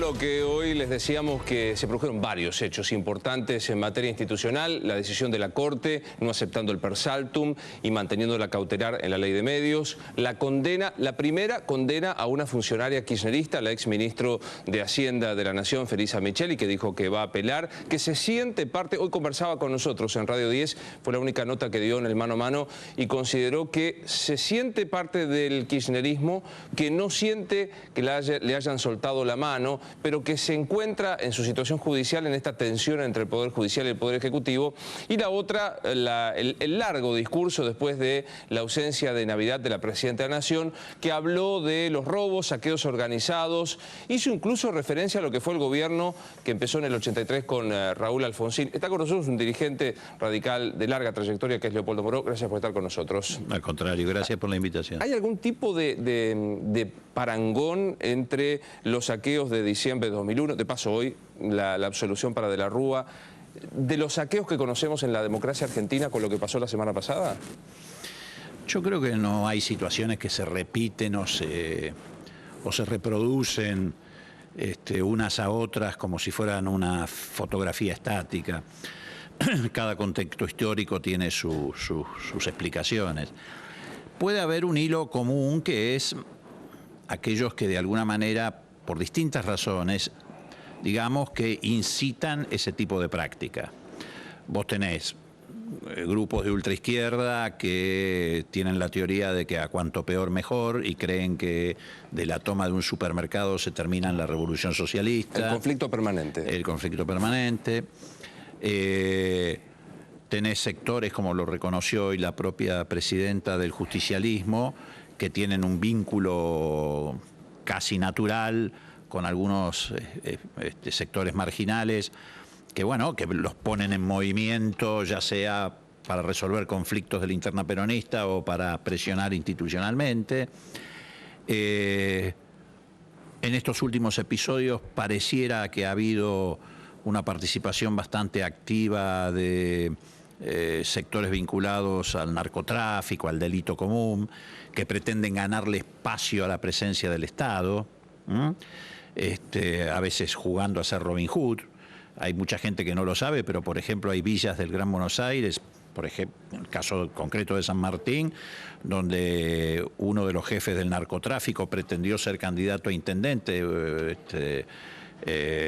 bloque. Hoy les decíamos que se produjeron varios hechos importantes en materia institucional. La decisión de la Corte no aceptando el per saltum y manteniendo la cautelar en la ley de medios. La primera condena a una funcionaria kirchnerista, la exministro de Hacienda de la Nación, Felisa Micheli, que dijo que va a apelar, que se siente parte. Hoy conversaba con nosotros en Radio 10, fue la única nota que dio en el mano a mano y consideró que se siente parte del kirchnerismo, que no siente que le hayan soltado la mano, pero que se encuentra en su situación judicial en esta tensión entre el Poder Judicial y el Poder Ejecutivo. Y la otra, el largo discurso después de la ausencia de Navidad de la Presidenta de la Nación, que habló de los robos, saqueos organizados, hizo incluso referencia a lo que fue el gobierno que empezó en el 83 con Raúl Alfonsín. Está con nosotros un dirigente radical de larga trayectoria que es Leopoldo Moró. Gracias por estar con nosotros. Al contrario, gracias por la invitación. ¿Hay algún tipo de parangón entre los saqueos de diciembre de 2001, de paso hoy la absolución para De la Rúa, de los saqueos que conocemos en la democracia argentina con lo que pasó la semana pasada? Yo creo que no hay situaciones que se repiten o se reproducen unas a otras como si fueran una fotografía estática. Cada contexto histórico tiene sus explicaciones. Puede haber un hilo común que es aquellos que de alguna manera, por distintas razones, digamos que incitan ese tipo de práctica. Vos tenés grupos de ultraizquierda que tienen la teoría de que a cuanto peor mejor y creen que de la toma de un supermercado se termina la revolución socialista. El conflicto permanente. El conflicto permanente. Tenés sectores, como lo reconoció hoy la propia presidenta del justicialismo, que tienen un vínculo casi natural con algunos sectores marginales, que bueno, que los ponen en movimiento, ya sea para resolver conflictos de la interna peronista o para presionar institucionalmente. En estos últimos episodios pareciera que ha habido una participación bastante activa de sectores vinculados al narcotráfico, al delito común, que pretenden ganarle espacio a la presencia del Estado, a veces jugando a ser Robin Hood. Hay mucha gente que no lo sabe, pero por ejemplo hay villas del Gran Buenos Aires, por ejemplo, en el caso concreto de San Martín, donde uno de los jefes del narcotráfico pretendió ser candidato a intendente,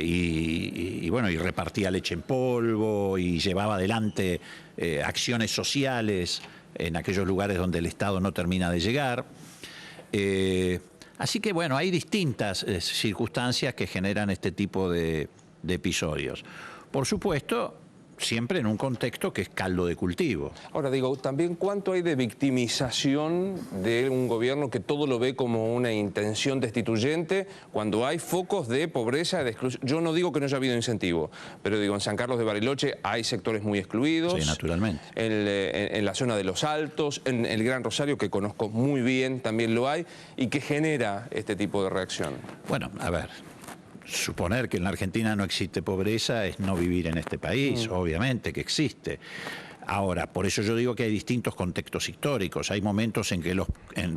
y repartía leche en polvo y llevaba adelante acciones sociales en aquellos lugares donde el Estado no termina de llegar. Así que bueno, hay distintas circunstancias que generan este tipo de episodios. Por supuesto, siempre en un contexto que es caldo de cultivo. Ahora digo, también cuánto hay de victimización de un gobierno que todo lo ve como una intención destituyente cuando hay focos de pobreza, de exclusión. Yo no digo que no haya habido incentivo, pero digo, en San Carlos de Bariloche hay sectores muy excluidos. Sí, naturalmente. En la zona de Los Altos, en el Gran Rosario, que conozco muy bien, también lo hay, y que genera este tipo de reacción. Bueno, a ver, suponer que en la Argentina no existe pobreza es no vivir en este país, obviamente que existe. Ahora, por eso yo digo que hay distintos contextos históricos. Hay momentos en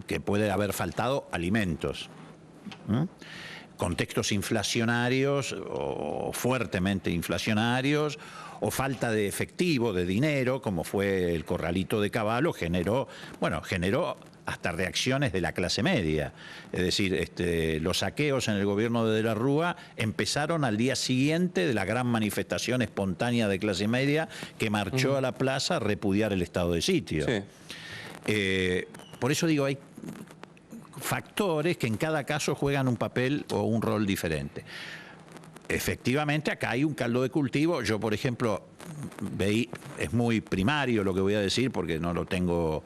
que puede haber faltado alimentos. Contextos inflacionarios o fuertemente inflacionarios, o falta de efectivo, de dinero, como fue el Corralito de Cavallo, generó hasta reacciones de la clase media. Es decir, los saqueos en el gobierno de la Rúa empezaron al día siguiente de la gran manifestación espontánea de clase media que marchó a la plaza a repudiar el estado de sitio. Sí. Por eso digo, hay factores que en cada caso juegan un papel o un rol diferente. Efectivamente, acá hay un caldo de cultivo. Yo, por ejemplo, es muy primario lo que voy a decir porque no lo tengo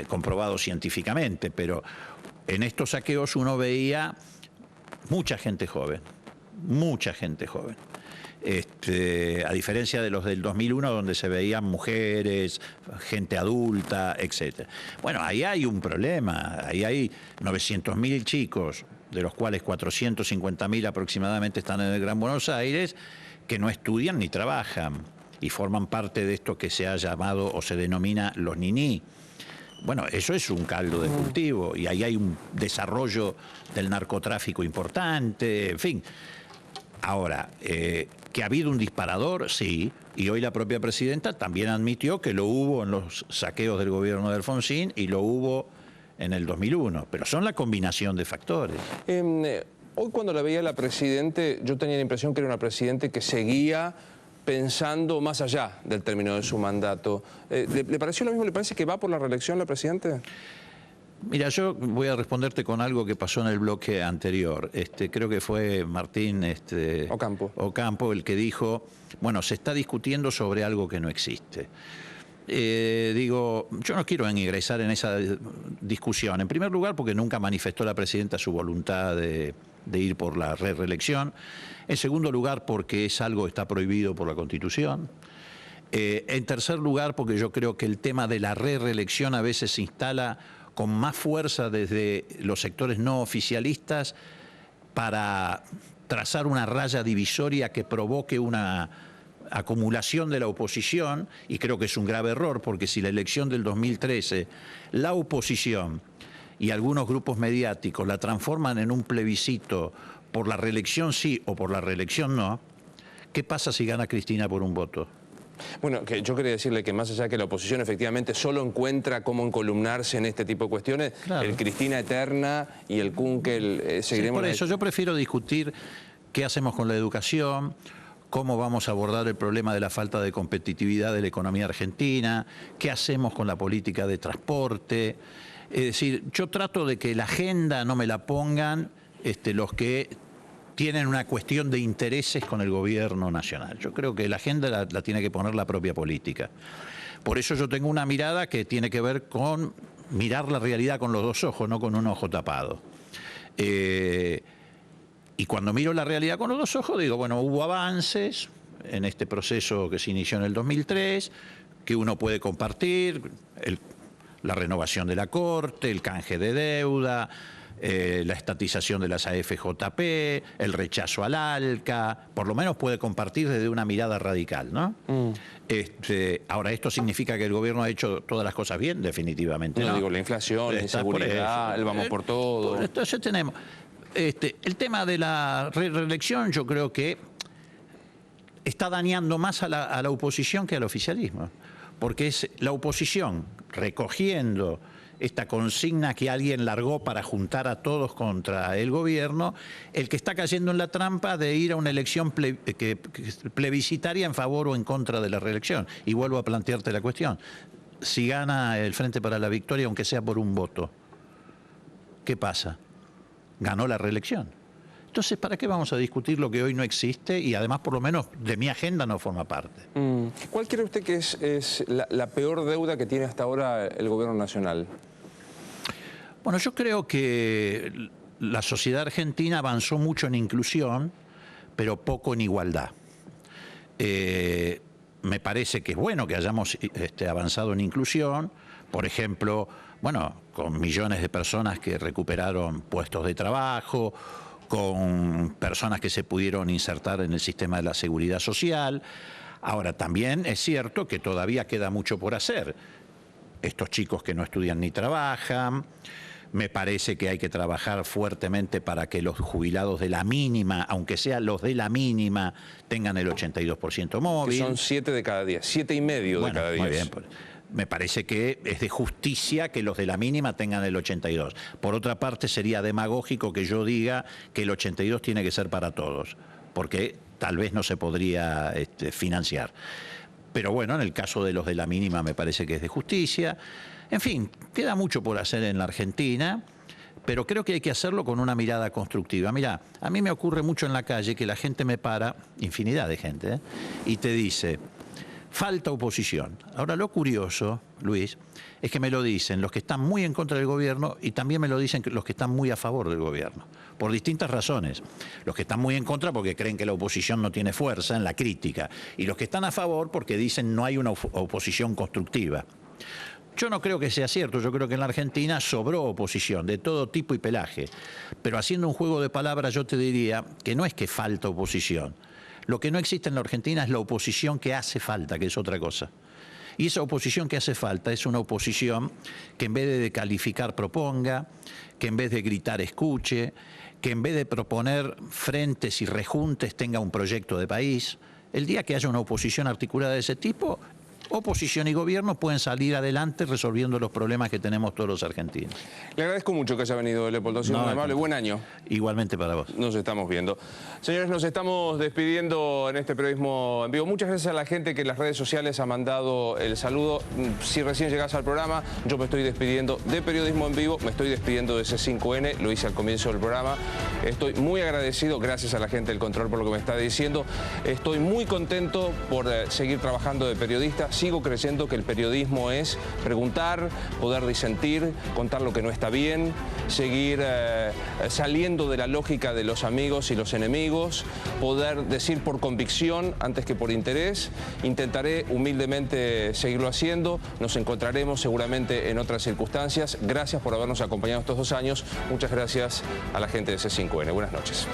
comprobado científicamente, pero en estos saqueos uno veía mucha gente joven, a diferencia de los del 2001, donde se veían mujeres, gente adulta, etc. Bueno, ahí hay un problema, ahí hay 900.000 chicos, de los cuales 450.000 aproximadamente están en el Gran Buenos Aires, que no estudian ni trabajan y forman parte de esto que se ha llamado o se denomina los niní. Bueno, eso es un caldo de cultivo y ahí hay un desarrollo del narcotráfico importante, en fin. Ahora, que ha habido un disparador, sí, y hoy la propia presidenta también admitió que lo hubo en los saqueos del gobierno de Alfonsín y lo hubo en el 2001, pero son la combinación de factores. Hoy cuando la veía la Presidente, yo tenía la impresión que era una Presidente que seguía pensando más allá del término de su mandato. ¿Le pareció lo mismo? ¿Le parece que va por la reelección la Presidente? Mira, yo voy a responderte con algo que pasó en el bloque anterior. Creo que fue Martín Ocampo el que dijo, bueno, se está discutiendo sobre algo que no existe. Digo, yo no quiero ingresar en esa discusión. En primer lugar, porque nunca manifestó la presidenta su voluntad de ir por la reelección. En segundo lugar, porque es algo que está prohibido por la Constitución. En tercer lugar, porque yo creo que el tema de la reelección a veces se instala con más fuerza desde los sectores no oficialistas para trazar una raya divisoria que provoque una acumulación de la oposición, y creo que es un grave error, porque si la elección del 2013, la oposición y algunos grupos mediáticos la transforman en un plebiscito por la reelección sí o por la reelección no, ¿qué pasa si gana Cristina por un voto? Bueno, que yo quería decirle que más allá de que la oposición efectivamente solo encuentra cómo encolumnarse en este tipo de cuestiones, claro, el Cristina eterna y el Kunkel seguiremos... Sí, por eso yo prefiero discutir qué hacemos con la educación, cómo vamos a abordar el problema de la falta de competitividad de la economía argentina, qué hacemos con la política de transporte. Es decir, yo trato de que la agenda no me la pongan los que tienen una cuestión de intereses con el gobierno nacional. Yo creo que la agenda la tiene que poner la propia política. Por eso yo tengo una mirada que tiene que ver con mirar la realidad con los dos ojos, no con un ojo tapado. Y cuando miro la realidad con los dos ojos, digo, bueno, hubo avances en este proceso que se inició en el 2003, que uno puede compartir, la renovación de la Corte, el canje de deuda, la estatización de las AFJP, el rechazo al ALCA, por lo menos puede compartir desde una mirada radical, ¿no? Ahora, ¿esto significa que el gobierno ha hecho todas las cosas bien? Definitivamente no. Digo, la inflación, la inseguridad, el vamos por todo. Entonces tenemos... el tema de la reelección yo creo que está dañando más a la oposición que al oficialismo, porque es la oposición recogiendo esta consigna que alguien largó para juntar a todos contra el gobierno, el que está cayendo en la trampa de ir a una elección plebiscitaria en favor o en contra de la reelección. Y vuelvo a plantearte la cuestión. Si gana el Frente para la Victoria, aunque sea por un voto, ¿qué pasa? Ganó la reelección. Entonces, ¿para qué vamos a discutir lo que hoy no existe y además, por lo menos, de mi agenda no forma parte? ¿Cuál cree usted que es la peor deuda que tiene hasta ahora el gobierno nacional? Bueno, yo creo que la sociedad argentina avanzó mucho en inclusión, pero poco en igualdad. Me parece que es bueno que hayamos avanzado en inclusión, por ejemplo, bueno, con millones de personas que recuperaron puestos de trabajo, con personas que se pudieron insertar en el sistema de la seguridad social. Ahora, también es cierto que todavía queda mucho por hacer. Estos chicos que no estudian ni trabajan, me parece que hay que trabajar fuertemente para que los jubilados de la mínima, aunque sean los de la mínima, tengan el 82% móvil. Que son 7 de cada 10, 7,5 de cada 10. Muy bien, me parece que es de justicia que los de la mínima tengan el 82. Por otra parte, sería demagógico que yo diga que el 82 tiene que ser para todos, porque tal vez no se podría financiar. Pero bueno, en el caso de los de la mínima me parece que es de justicia. En fin, queda mucho por hacer en la Argentina, pero creo que hay que hacerlo con una mirada constructiva. Mirá, a mí me ocurre mucho en la calle que la gente me para, infinidad de gente, y te dice... falta oposición. Ahora, lo curioso, Luis, es que me lo dicen los que están muy en contra del gobierno y también me lo dicen los que están muy a favor del gobierno, por distintas razones. Los que están muy en contra porque creen que la oposición no tiene fuerza en la crítica, y los que están a favor porque dicen no hay una oposición constructiva. Yo no creo que sea cierto, yo creo que en la Argentina sobró oposición de todo tipo y pelaje, pero haciendo un juego de palabras yo te diría que no es que falta oposición. Lo que no existe en la Argentina es la oposición que hace falta, que es otra cosa. Y esa oposición que hace falta es una oposición que en vez de calificar proponga, que en vez de gritar escuche, que en vez de proponer frentes y rejuntes tenga un proyecto de país. El día que haya una oposición articulada de ese tipo, oposición y gobierno pueden salir adelante resolviendo los problemas que tenemos todos los argentinos. Le agradezco mucho que haya venido, Leopoldo. Ha sido muy amable. Buen año. Igualmente para vos. Nos estamos viendo. Señores, nos estamos despidiendo en este Periodismo en Vivo. Muchas gracias a la gente que en las redes sociales ha mandado el saludo. Si recién llegás al programa, yo me estoy despidiendo de Periodismo en Vivo, me estoy despidiendo de C5N, lo hice al comienzo del programa. Estoy muy agradecido, gracias a la gente del control por lo que me está diciendo. Estoy muy contento por seguir trabajando de periodista. Sigo creyendo que el periodismo es preguntar, poder disentir, contar lo que no está bien, seguir saliendo de la lógica de los amigos y los enemigos, poder decir por convicción antes que por interés. Intentaré humildemente seguirlo haciendo. Nos encontraremos seguramente en otras circunstancias. Gracias por habernos acompañado estos 2 años. Muchas gracias a la gente de C5N. Buenas noches.